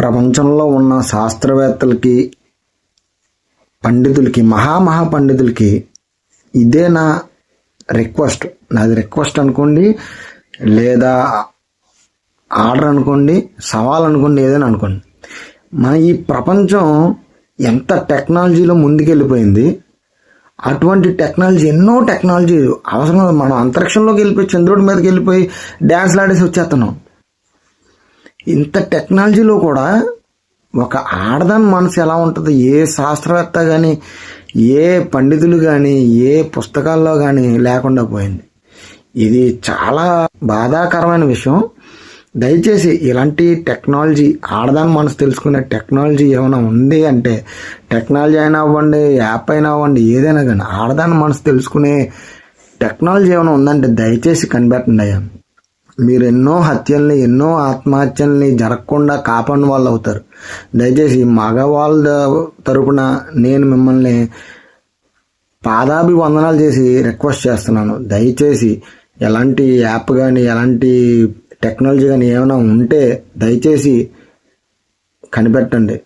ప్రపంచంలో ఉన్న శాస్త్రవేత్తలకి, పండితులకి, మహా పండితులకి ఇదే నా రిక్వెస్ట్. నాది రిక్వెస్ట్ అనుకోండి, లేదా ఆర్డర్ అనుకోండి, సవాల్ అనుకోండి, ఏదైనా అనుకోండి. మన ఈ ప్రపంచం ఎంత టెక్నాలజీలో ముందుకెళ్ళిపోయింది. అటువంటి టెక్నాలజీ, ఎన్నో టెక్నాలజీ అవసరం. మనం అంతరిక్షంలోకి వెళ్ళిపోయి, చంద్రుడి మీదకి వెళ్ళిపోయి డ్యాన్స్లు ఆడేసి వచ్చేస్తున్నాం. ఇంత టెక్నాలజీలో కూడా ఒక ఆడదాని మనసు ఎలా ఉంటుంది, ఏ శాస్త్రవేత్త కానీ, ఏ పండితులు కానీ, ఏ పుస్తకాల్లో కానీ లేకుండా పోయింది. ఇది చాలా బాధాకరమైన విషయం. దయచేసి ఇలాంటి టెక్నాలజీ, ఆడదాని మనసు తెలుసుకునే టెక్నాలజీ ఏమైనా ఉంది అంటే, టెక్నాలజీ అయినా అవ్వండి, యాప్ అయినా అవ్వండి, ఏదైనా కానీ ఆడదాని మనసు తెలుసుకునే టెక్నాలజీ ఏమైనా ఉందంటే దయచేసి కనిపెట్టండి అయ్యా. మీరు ఎన్నో హత్యల్ని, ఎన్నో ఆత్మహత్యల్ని జరగకుండా కాపాడిన వాళ్ళు అవుతారు. దయచేసి మగవాళ్ళ తరపున నేను మిమ్మల్ని పాదాభివందనాలు చేసి రిక్వెస్ట్ చేస్తున్నాను. దయచేసి ఎలాంటి యాప్ కానీ, ఎలాంటి టెక్నాలజీ కానీ ఏమైనా ఉంటే దయచేసి కనిపెట్టండి.